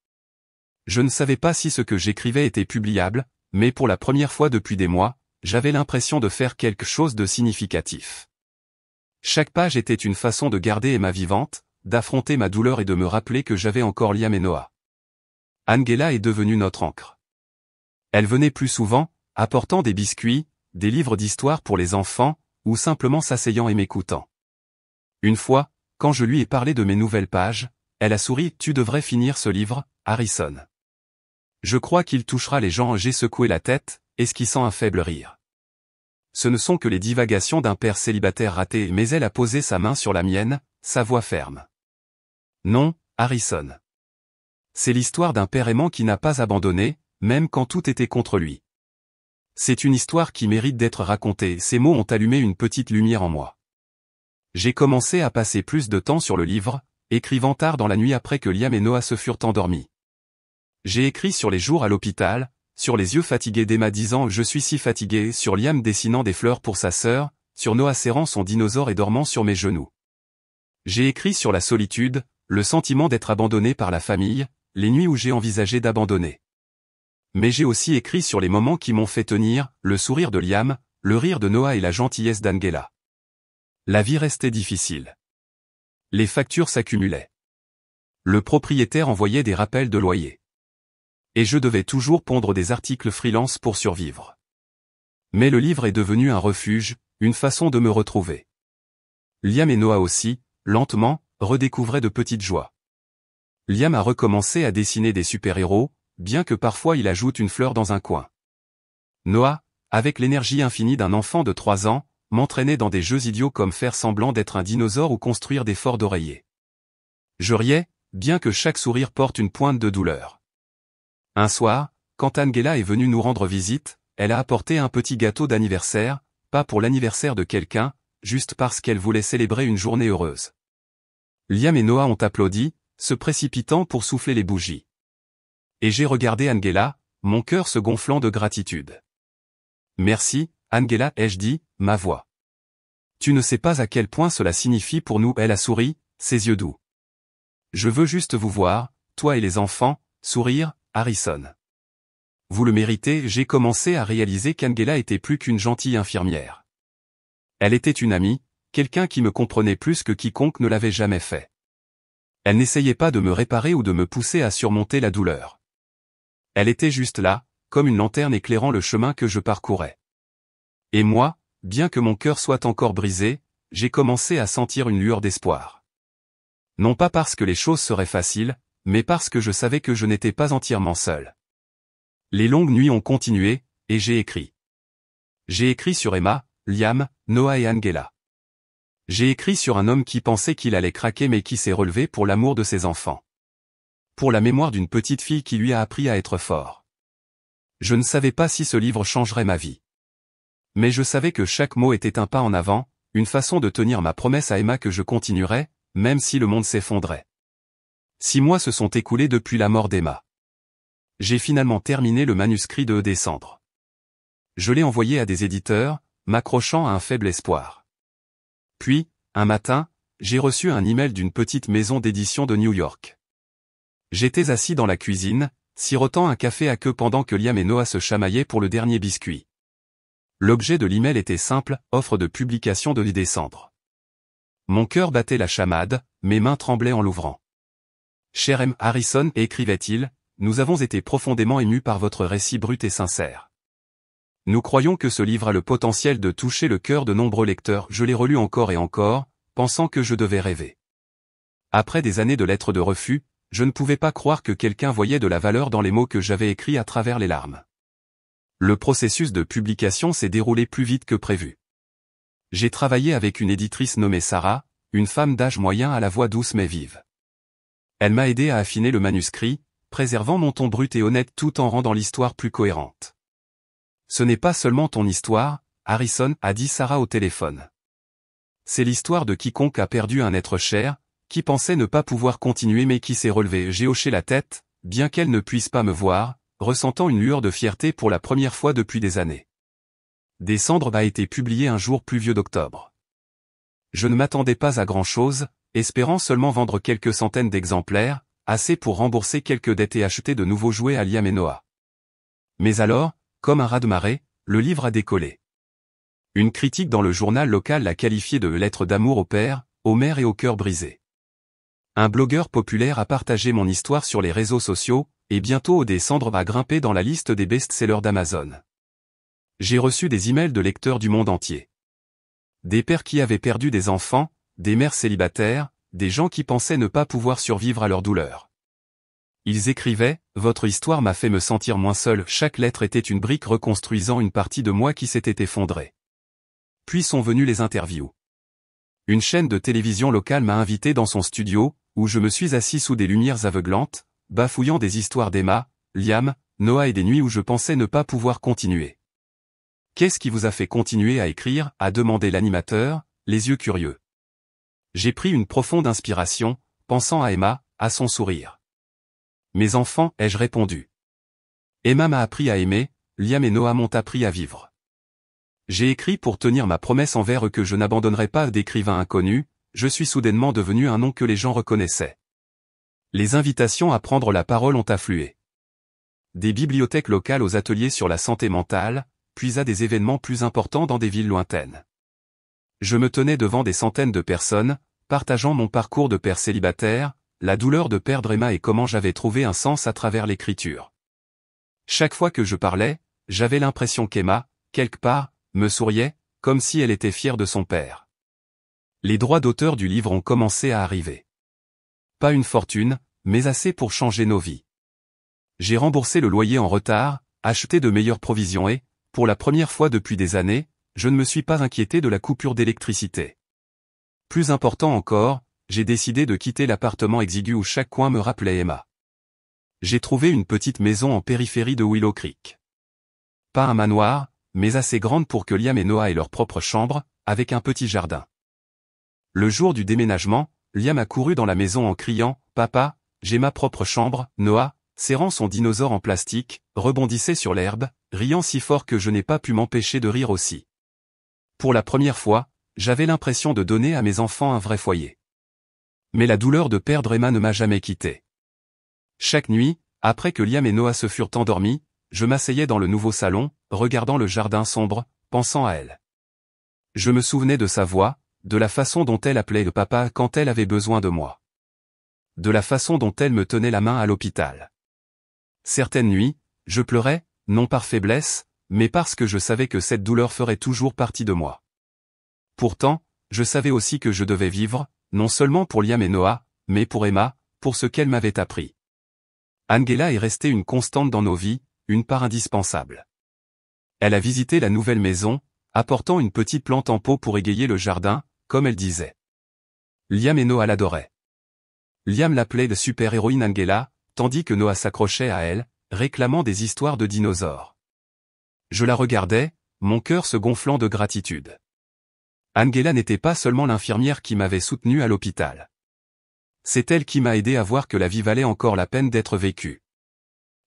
[SPEAKER 1] Je ne savais pas si ce que j'écrivais était publiable, mais pour la première fois depuis des mois, j'avais l'impression de faire quelque chose de significatif. Chaque page était une façon de garder Emma vivante, d'affronter ma douleur et de me rappeler que j'avais encore Liam et Noah. Angela est devenue notre ancre. Elle venait plus souvent, apportant des biscuits, des livres d'histoire pour les enfants, ou simplement s'asseyant et m'écoutant. Une fois, quand je lui ai parlé de mes nouvelles pages, elle a souri « Tu devrais finir ce livre, Harrison. » Je crois qu'il touchera les gens. J'ai secoué la tête, esquissant un faible rire. Ce ne sont que les divagations d'un père célibataire raté, mais elle a posé sa main sur la mienne, sa voix ferme. Non, Harrison. C'est l'histoire d'un père aimant qui n'a pas abandonné, même quand tout était contre lui. C'est une histoire qui mérite d'être racontée. Ces mots ont allumé une petite lumière en moi. J'ai commencé à passer plus de temps sur le livre, écrivant tard dans la nuit après que Liam et Noah se furent endormis. J'ai écrit sur les jours à l'hôpital, sur les yeux fatigués d'Emma disant « Je suis si fatigué », sur Liam dessinant des fleurs pour sa sœur, sur Noah serrant son dinosaure et dormant sur mes genoux. J'ai écrit sur la solitude, le sentiment d'être abandonné par la famille, les nuits où j'ai envisagé d'abandonner. Mais j'ai aussi écrit sur les moments qui m'ont fait tenir, le sourire de Liam, le rire de Noah et la gentillesse d'Angela. La vie restait difficile. Les factures s'accumulaient. Le propriétaire envoyait des rappels de loyer. Et je devais toujours pondre des articles freelance pour survivre. Mais le livre est devenu un refuge, une façon de me retrouver. Liam et Noah aussi, lentement, redécouvraient de petites joies. Liam a recommencé à dessiner des super-héros, bien que parfois il ajoute une fleur dans un coin. Noah, avec l'énergie infinie d'un enfant de 3 ans, m'entraînait dans des jeux idiots comme faire semblant d'être un dinosaure ou construire des forts d'oreiller. Je riais, bien que chaque sourire porte une pointe de douleur. Un soir, quand Angela est venue nous rendre visite, elle a apporté un petit gâteau d'anniversaire, pas pour l'anniversaire de quelqu'un, juste parce qu'elle voulait célébrer une journée heureuse. Liam et Noah ont applaudi, se précipitant pour souffler les bougies. Et j'ai regardé Angela, mon cœur se gonflant de gratitude. Merci, Angela, ai-je dit, ma voix. Tu ne sais pas à quel point cela signifie pour nous. Elle a souri, ses yeux doux. Je veux juste vous voir, toi et les enfants, sourire, Harrison. Vous le méritez. J'ai commencé à réaliser qu'Angela était plus qu'une gentille infirmière. Elle était une amie, quelqu'un qui me comprenait plus que quiconque ne l'avait jamais fait. Elle n'essayait pas de me réparer ou de me pousser à surmonter la douleur. Elle était juste là, comme une lanterne éclairant le chemin que je parcourais. Et moi, bien que mon cœur soit encore brisé, j'ai commencé à sentir une lueur d'espoir. Non pas parce que les choses seraient faciles, mais parce que je savais que je n'étais pas entièrement seul. Les longues nuits ont continué, et j'ai écrit. J'ai écrit sur Emma, Liam, Noah et Angela. J'ai écrit sur un homme qui pensait qu'il allait craquer mais qui s'est relevé pour l'amour de ses enfants. Pour la mémoire d'une petite fille qui lui a appris à être fort. Je ne savais pas si ce livre changerait ma vie. Mais je savais que chaque mot était un pas en avant, une façon de tenir ma promesse à Emma que je continuerais, même si le monde s'effondrait. 6 mois se sont écoulés depuis la mort d'Emma. J'ai finalement terminé le manuscrit de décembre. Je l'ai envoyé à des éditeurs, m'accrochant à un faible espoir. Puis, un matin, j'ai reçu un email d'une petite maison d'édition de New York. J'étais assis dans la cuisine, sirotant un café à queue pendant que Liam et Noah se chamaillaient pour le dernier biscuit. L'objet de l'email était simple, offre de publication de décembre. Mon cœur battait la chamade, mes mains tremblaient en l'ouvrant. Cher M. Harrison, écrivait-il, nous avons été profondément émus par votre récit brut et sincère. Nous croyons que ce livre a le potentiel de toucher le cœur de nombreux lecteurs. Je l'ai relu encore et encore, pensant que je devais rêver. Après des années de lettres de refus, je ne pouvais pas croire que quelqu'un voyait de la valeur dans les mots que j'avais écrits à travers les larmes. Le processus de publication s'est déroulé plus vite que prévu. J'ai travaillé avec une éditrice nommée Sarah, une femme d'âge moyen à la voix douce mais vive. Elle m'a aidé à affiner le manuscrit, préservant mon ton brut et honnête tout en rendant l'histoire plus cohérente. Ce n'est pas seulement ton histoire, Harrison, a dit Sarah au téléphone. C'est l'histoire de quiconque a perdu un être cher, qui pensait ne pas pouvoir continuer mais qui s'est relevé. J'ai hoché la tête, bien qu'elle ne puisse pas me voir, ressentant une lueur de fierté pour la première fois depuis des années. Descendre a été publié un jour pluvieux d'octobre. Je ne m'attendais pas à grand-chose, espérant seulement vendre quelques centaines d'exemplaires, assez pour rembourser quelques dettes et acheter de nouveaux jouets à Liam et Noah. Mais alors, comme un raz-de-marée, le livre a décollé. Une critique dans le journal local l'a qualifié de lettre d'amour au père, aux mères et au cœur brisé. Un blogueur populaire a partagé mon histoire sur les réseaux sociaux, et bientôt Descendre va grimper dans la liste des best-sellers d'Amazon. J'ai reçu des emails de lecteurs du monde entier. Des pères qui avaient perdu des enfants, des mères célibataires, des gens qui pensaient ne pas pouvoir survivre à leur douleur. Ils écrivaient, « Votre histoire m'a fait me sentir moins seul ». Chaque lettre était une brique reconstruisant une partie de moi qui s'était effondrée. Puis sont venues les interviews. Une chaîne de télévision locale m'a invité dans son studio, où je me suis assis sous des lumières aveuglantes, bafouillant des histoires d'Emma, Liam, Noah et des nuits où je pensais ne pas pouvoir continuer. « Qu'est-ce qui vous a fait continuer à écrire ?» a demandé l'animateur, les yeux curieux. J'ai pris une profonde inspiration, pensant à Emma, à son sourire. « Mes enfants, ai-je répondu. Emma m'a appris à aimer, Liam et Noah m'ont appris à vivre. J'ai écrit pour tenir ma promesse envers eux que je n'abandonnerai pas d'écrivain inconnu, je suis soudainement devenu un nom que les gens reconnaissaient. Les invitations à prendre la parole ont afflué. Des bibliothèques locales aux ateliers sur la santé mentale, puis à des événements plus importants dans des villes lointaines. Je me tenais devant des centaines de personnes, partageant mon parcours de père célibataire, la douleur de perdre Emma et comment j'avais trouvé un sens à travers l'écriture. Chaque fois que je parlais, j'avais l'impression qu'Emma, quelque part, me souriait, comme si elle était fière de son père. Les droits d'auteur du livre ont commencé à arriver. Pas une fortune, mais assez pour changer nos vies. J'ai remboursé le loyer en retard, acheté de meilleures provisions et, pour la première fois depuis des années, je ne me suis pas inquiété de la coupure d'électricité. Plus important encore, j'ai décidé de quitter l'appartement exigu où chaque coin me rappelait Emma. J'ai trouvé une petite maison en périphérie de Willow Creek. Pas un manoir, mais assez grande pour que Liam et Noah aient leur propre chambre, avec un petit jardin. Le jour du déménagement, Liam a couru dans la maison en criant « Papa, j'ai ma propre chambre ». Noah, serrant son dinosaure en plastique, rebondissait sur l'herbe, riant si fort que je n'ai pas pu m'empêcher de rire aussi. Pour la première fois, j'avais l'impression de donner à mes enfants un vrai foyer. Mais la douleur de perdre Emma ne m'a jamais quitté. Chaque nuit, après que Liam et Noah se furent endormis, je m'asseyais dans le nouveau salon, regardant le jardin sombre, pensant à elle. Je me souvenais de sa voix, de la façon dont elle appelait le papa quand elle avait besoin de moi. De la façon dont elle me tenait la main à l'hôpital. Certaines nuits, je pleurais, non par faiblesse, mais parce que je savais que cette douleur ferait toujours partie de moi. Pourtant, je savais aussi que je devais vivre, non seulement pour Liam et Noah, mais pour Emma, pour ce qu'elle m'avait appris. Angela est restée une constante dans nos vies, une part indispensable. Elle a visité la nouvelle maison, apportant une petite plante en pot pour égayer le jardin, comme elle disait. Liam et Noah l'adoraient. Liam l'appelait de super-héroïne Angela, tandis que Noah s'accrochait à elle, réclamant des histoires de dinosaures. Je la regardais, mon cœur se gonflant de gratitude. Angela n'était pas seulement l'infirmière qui m'avait soutenu à l'hôpital. C'est elle qui m'a aidé à voir que la vie valait encore la peine d'être vécue.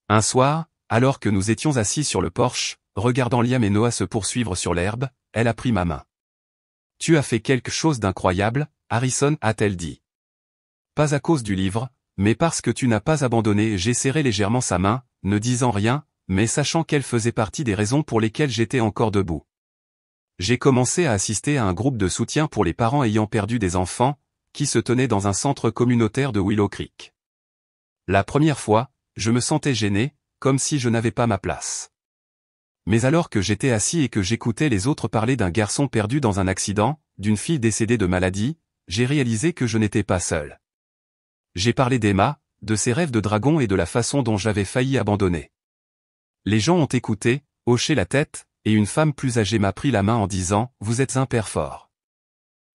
[SPEAKER 1] Un soir, alors que nous étions assis sur le porche, regardant Liam et Noah se poursuivre sur l'herbe, elle a pris ma main. « Tu as fait quelque chose d'incroyable, Harrison » a-t-elle dit. « Pas à cause du livre, mais parce que tu n'as pas abandonné ». J'ai serré légèrement sa main, ne disant rien, mais sachant qu'elle faisait partie des raisons pour lesquelles j'étais encore debout. J'ai commencé à assister à un groupe de soutien pour les parents ayant perdu des enfants, qui se tenait dans un centre communautaire de Willow Creek. La première fois, je me sentais gêné, comme si je n'avais pas ma place. Mais alors que j'étais assis et que j'écoutais les autres parler d'un garçon perdu dans un accident, d'une fille décédée de maladie, j'ai réalisé que je n'étais pas seul. J'ai parlé d'Emma, de ses rêves de dragon et de la façon dont j'avais failli abandonner. Les gens ont écouté, hoché la tête, et une femme plus âgée m'a pris la main en disant « Vous êtes un père fort.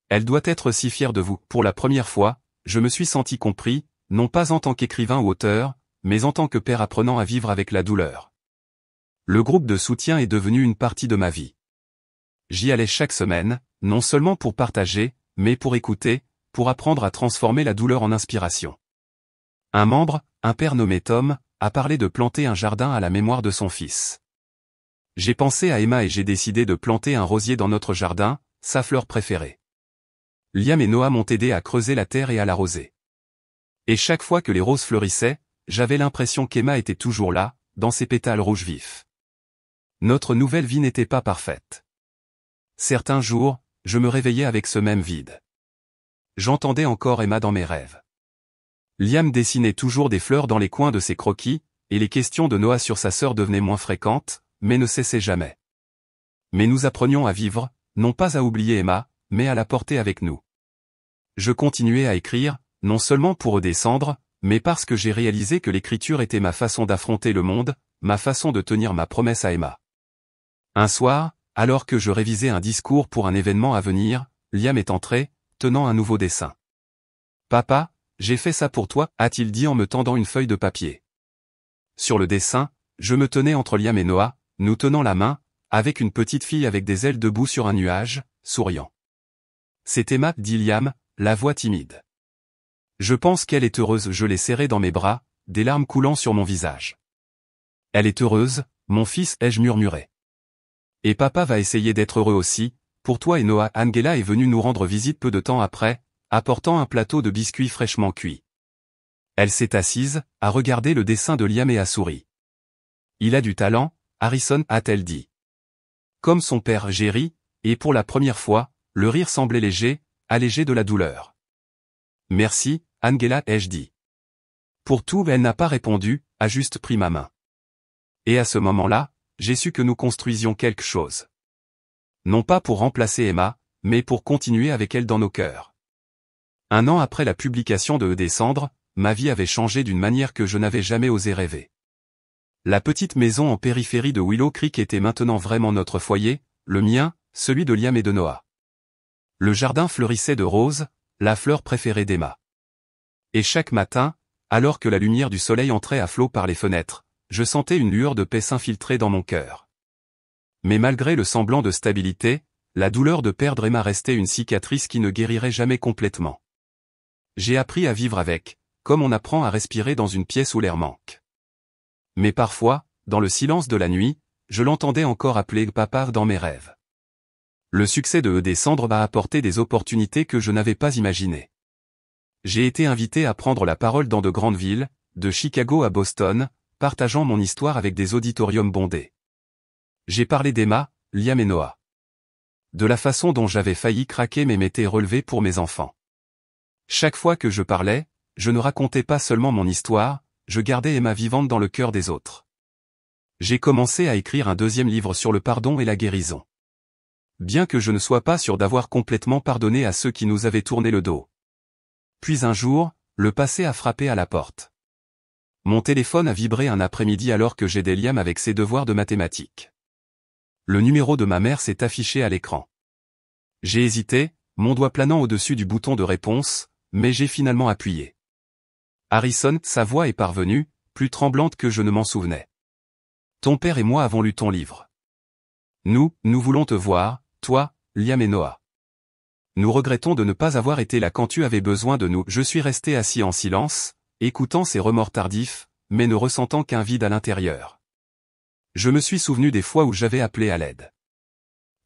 [SPEAKER 1] Elle doit être si fière de vous. » Pour la première fois, je me suis senti compris, non pas en tant qu'écrivain ou auteur, mais en tant que père apprenant à vivre avec la douleur. Le groupe de soutien est devenu une partie de ma vie. J'y allais chaque semaine, non seulement pour partager, mais pour écouter, pour apprendre à transformer la douleur en inspiration. Un membre, un père nommé Tom, a parlé de planter un jardin à la mémoire de son fils. J'ai pensé à Emma et j'ai décidé de planter un rosier dans notre jardin, sa fleur préférée. Liam et Noah m'ont aidé à creuser la terre et à l'arroser. Et chaque fois que les roses fleurissaient, j'avais l'impression qu'Emma était toujours là, dans ses pétales rouges vifs. Notre nouvelle vie n'était pas parfaite. Certains jours, je me réveillais avec ce même vide. J'entendais encore Emma dans mes rêves. Liam dessinait toujours des fleurs dans les coins de ses croquis, et les questions de Noah sur sa sœur devenaient moins fréquentes, mais ne cessaient jamais. Mais nous apprenions à vivre, non pas à oublier Emma, mais à la porter avec nous. Je continuais à écrire, non seulement pour redescendre, mais parce que j'ai réalisé que l'écriture était ma façon d'affronter le monde, ma façon de tenir ma promesse à Emma. Un soir, alors que je révisais un discours pour un événement à venir, Liam est entré, tenant un nouveau dessin. « Papa, j'ai fait ça pour toi » a-t-il dit en me tendant une feuille de papier. Sur le dessin, je me tenais entre Liam et Noah, nous tenant la main, avec une petite fille avec des ailes debout sur un nuage, souriant. « C'est Emma » dit Liam, la voix timide. « Je pense qu'elle est heureuse » je l'ai serrée dans mes bras, des larmes coulant sur mon visage. « Elle est heureuse, mon fils » ai-je murmuré. « Et papa va essayer d'être heureux aussi, pour toi et Noah » Angela est venue nous rendre visite peu de temps après, apportant un plateau de biscuits fraîchement cuits. Elle s'est assise, a regardé le dessin de Liam et a souri. « Il a du talent, Harrison » a-t-elle dit. Comme son père j'ai ri, et pour la première fois, le rire semblait léger, allégé de la douleur. « Merci, Angela » ai-je dit. Pour tout elle n'a pas répondu, a juste pris ma main. Et à ce moment-là, j'ai su que nous construisions quelque chose. Non pas pour remplacer Emma, mais pour continuer avec elle dans nos cœurs. Un an après la publication de Descendre, ma vie avait changé d'une manière que je n'avais jamais osé rêver. La petite maison en périphérie de Willow Creek était maintenant vraiment notre foyer, le mien, celui de Liam et de Noah. Le jardin fleurissait de roses, la fleur préférée d'Emma. Et chaque matin, alors que la lumière du soleil entrait à flot par les fenêtres, je sentais une lueur de paix s'infiltrer dans mon cœur. Mais malgré le semblant de stabilité, la douleur de perdre Emma restait une cicatrice qui ne guérirait jamais complètement. J'ai appris à vivre avec, comme on apprend à respirer dans une pièce où l'air manque. Mais parfois, dans le silence de la nuit, je l'entendais encore appeler papa dans mes rêves. Le succès de Descendre m'a apporté des opportunités que je n'avais pas imaginées. J'ai été invité à prendre la parole dans de grandes villes, de Chicago à Boston, partageant mon histoire avec des auditoriums bondés. J'ai parlé d'Emma, Liam et Noah. De la façon dont j'avais failli craquer mais m'étais relevé pour mes enfants. Chaque fois que je parlais, je ne racontais pas seulement mon histoire, je gardais Emma vivante dans le cœur des autres. J'ai commencé à écrire un deuxième livre sur le pardon et la guérison. Bien que je ne sois pas sûr d'avoir complètement pardonné à ceux qui nous avaient tourné le dos. Puis un jour, le passé a frappé à la porte. Mon téléphone a vibré un après-midi alors que j'aidais Liam avec ses devoirs de mathématiques. Le numéro de ma mère s'est affiché à l'écran. J'ai hésité, mon doigt planant au-dessus du bouton de réponse, mais j'ai finalement appuyé. Harrison, sa voix est parvenue, plus tremblante que je ne m'en souvenais. Ton père et moi avons lu ton livre. Nous voulons te voir, toi, Liam et Noah. Nous regrettons de ne pas avoir été là quand tu avais besoin de nous. Je suis resté assis en silence, écoutant ces remords tardifs, mais ne ressentant qu'un vide à l'intérieur. Je me suis souvenu des fois où j'avais appelé à l'aide.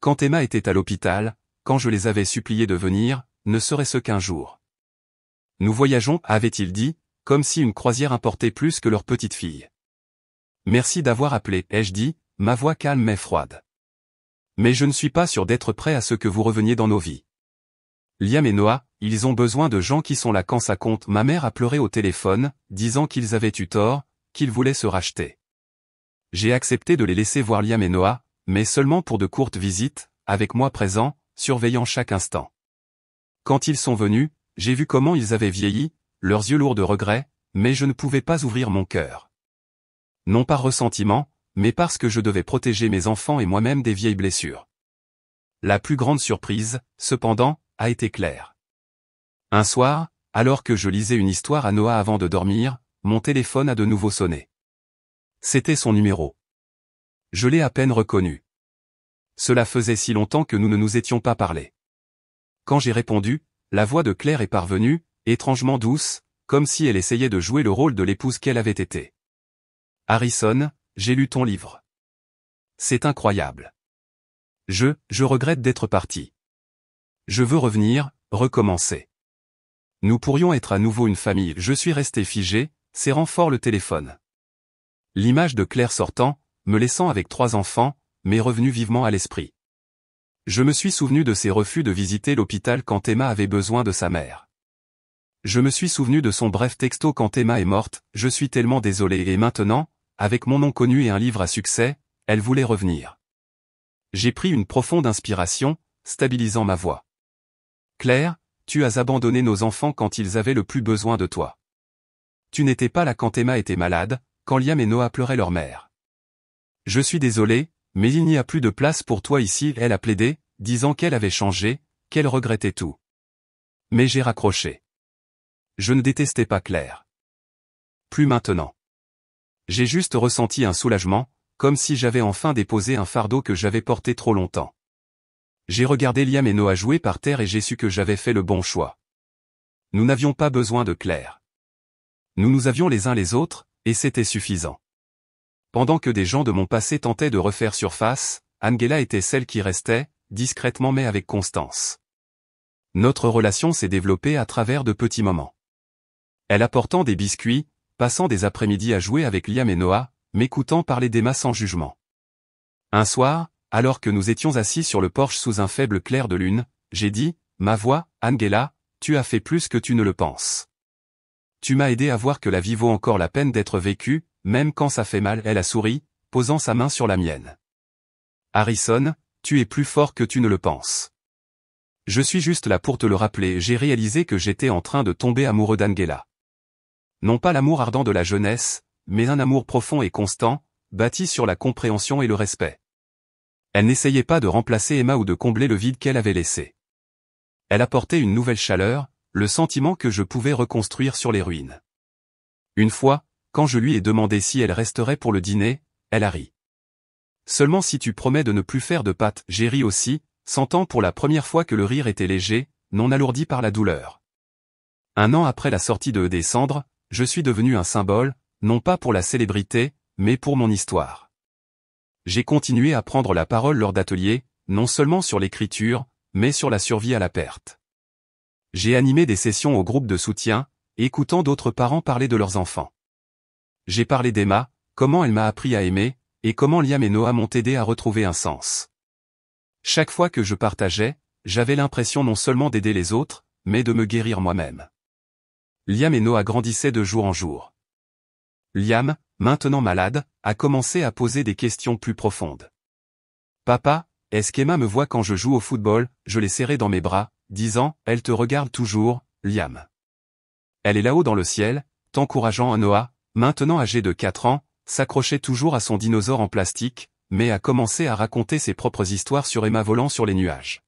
[SPEAKER 1] Quand Emma était à l'hôpital, quand je les avais suppliés de venir, ne serait-ce qu'un jour. Nous voyageons, avait-il dit, comme si une croisière importait plus que leur petite fille. Merci d'avoir appelé, ai-je dit, ma voix calme mais froide. Mais je ne suis pas sûr d'être prêt à ce que vous reveniez dans nos vies. Liam et Noah, ils ont besoin de gens qui sont là quand ça compte. Ma mère a pleuré au téléphone, disant qu'ils avaient eu tort, qu'ils voulaient se racheter. J'ai accepté de les laisser voir Liam et Noah, mais seulement pour de courtes visites, avec moi présent, surveillant chaque instant. Quand ils sont venus, j'ai vu comment ils avaient vieilli, leurs yeux lourds de regret, mais je ne pouvais pas ouvrir mon cœur. Non par ressentiment, mais parce que je devais protéger mes enfants et moi-même des vieilles blessures. La plus grande surprise, cependant, a été Claire. Un soir, alors que je lisais une histoire à Noah avant de dormir, mon téléphone a de nouveau sonné. C'était son numéro. Je l'ai à peine reconnu. Cela faisait si longtemps que nous ne nous étions pas parlé. Quand j'ai répondu, la voix de Claire est parvenue, étrangement douce, comme si elle essayait de jouer le rôle de l'épouse qu'elle avait été. « Harrison, j'ai lu ton livre. C'est incroyable. Je regrette d'être parti. Je veux revenir, recommencer. Nous pourrions être à nouveau une famille. » Je suis resté figé, serrant fort le téléphone. L'image de Claire sortant, me laissant avec 3 enfants, m'est revenue vivement à l'esprit. Je me suis souvenu de ses refus de visiter l'hôpital quand Emma avait besoin de sa mère. Je me suis souvenu de son bref texto quand Emma est morte, je suis tellement désolé. Et maintenant, avec mon nom connu et un livre à succès, elle voulait revenir. J'ai pris une profonde inspiration, stabilisant ma voix. Claire, tu as abandonné nos enfants quand ils avaient le plus besoin de toi. Tu n'étais pas là quand Emma était malade, quand Liam et Noah pleuraient leur mère. Je suis désolé, mais il n'y a plus de place pour toi ici, elle a plaidé, disant qu'elle avait changé, qu'elle regrettait tout. Mais j'ai raccroché. Je ne détestais pas Claire. Plus maintenant. J'ai juste ressenti un soulagement, comme si j'avais enfin déposé un fardeau que j'avais porté trop longtemps. J'ai regardé Liam et Noah jouer par terre et j'ai su que j'avais fait le bon choix. Nous n'avions pas besoin de Claire. Nous nous avions les uns les autres, et c'était suffisant. Pendant que des gens de mon passé tentaient de refaire surface, Angela était celle qui restait, discrètement mais avec constance. Notre relation s'est développée à travers de petits moments. Elle apportant des biscuits, passant des après-midi à jouer avec Liam et Noah, m'écoutant parler d'Emma sans jugement. Un soir, alors que nous étions assis sur le porche sous un faible clair de lune, j'ai dit, ma voix, Angela, tu as fait plus que tu ne le penses. Tu m'as aidé à voir que la vie vaut encore la peine d'être vécue, même quand ça fait mal. Elle a souri, posant sa main sur la mienne. Harrison, tu es plus fort que tu ne le penses. Je suis juste là pour te le rappeler. J'ai réalisé que j'étais en train de tomber amoureux d'Angela. Non pas l'amour ardent de la jeunesse, mais un amour profond et constant, bâti sur la compréhension et le respect. Elle n'essayait pas de remplacer Emma ou de combler le vide qu'elle avait laissé. Elle apportait une nouvelle chaleur, le sentiment que je pouvais reconstruire sur les ruines. Une fois, quand je lui ai demandé si elle resterait pour le dîner, elle a ri. Seulement si tu promets de ne plus faire de pâtes. J'ai ri aussi, sentant pour la première fois que le rire était léger, non alourdi par la douleur. 1 an après la sortie de Des Cendres, je suis devenu un symbole, non pas pour la célébrité, mais pour mon histoire. J'ai continué à prendre la parole lors d'ateliers, non seulement sur l'écriture, mais sur la survie à la perte. J'ai animé des sessions au groupe de soutien, écoutant d'autres parents parler de leurs enfants. J'ai parlé d'Emma, comment elle m'a appris à aimer, et comment Liam et Noah m'ont aidé à retrouver un sens. Chaque fois que je partageais, j'avais l'impression non seulement d'aider les autres, mais de me guérir moi-même. Liam et Noah grandissaient de jour en jour. Liam, maintenant malade, a commencé à poser des questions plus profondes. Papa, est-ce qu'Emma me voit quand je joue au football? Je l'ai serré dans mes bras, disant, elle te regarde toujours, Liam. Elle est là-haut dans le ciel, t'encourageant. Noah, maintenant âgé de 4 ans, s'accrochait toujours à son dinosaure en plastique, mais a commencé à raconter ses propres histoires sur Emma volant sur les nuages.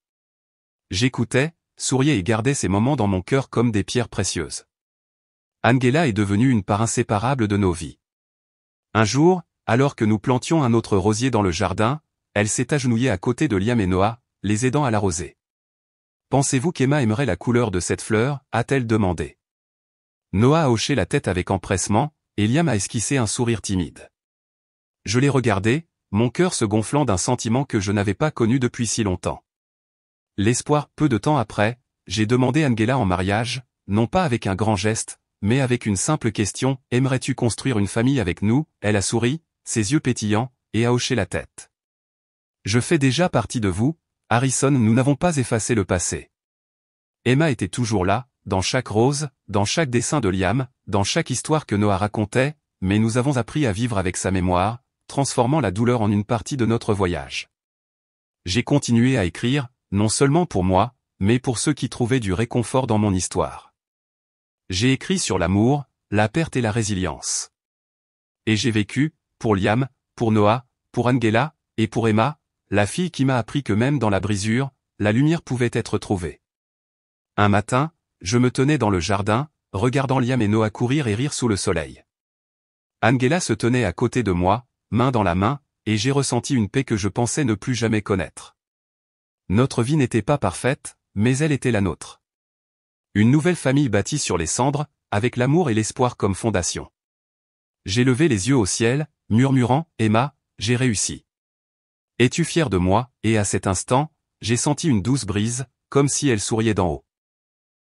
[SPEAKER 1] J'écoutais, souriais et gardais ces moments dans mon cœur comme des pierres précieuses. Angela est devenue une part inséparable de nos vies. Un jour, alors que nous plantions un autre rosier dans le jardin, elle s'est agenouillée à côté de Liam et Noah, les aidant à l'arroser. Pensez-vous qu'Emma aimerait la couleur de cette fleur? A-t-elle demandé. Noah a hoché la tête avec empressement, et Liam a esquissé un sourire timide. Je l'ai regardé, mon cœur se gonflant d'un sentiment que je n'avais pas connu depuis si longtemps. L'espoir. Peu de temps après, j'ai demandé Angela en mariage, non pas avec un grand geste, mais avec une simple question, aimerais-tu construire une famille avec nous? Elle a souri, ses yeux pétillants, et a hoché la tête. Je fais déjà partie de vous, Harrison, nous n'avons pas effacé le passé. Emma était toujours là, dans chaque rose, dans chaque dessin de Liam, dans chaque histoire que Noah racontait, mais nous avons appris à vivre avec sa mémoire, transformant la douleur en une partie de notre voyage. J'ai continué à écrire, non seulement pour moi, mais pour ceux qui trouvaient du réconfort dans mon histoire. J'ai écrit sur l'amour, la perte et la résilience. Et j'ai vécu, pour Liam, pour Noah, pour Angela, et pour Emma, la fille qui m'a appris que même dans la brisure, la lumière pouvait être trouvée. Un matin, je me tenais dans le jardin, regardant Liam et Noah courir et rire sous le soleil. Angela se tenait à côté de moi, main dans la main, et j'ai ressenti une paix que je pensais ne plus jamais connaître. Notre vie n'était pas parfaite, mais elle était la nôtre. Une nouvelle famille bâtie sur les cendres, avec l'amour et l'espoir comme fondation. J'ai levé les yeux au ciel, murmurant, « Emma, j'ai réussi. Es-tu fière de moi ?» Et à cet instant, j'ai senti une douce brise, comme si elle souriait d'en haut.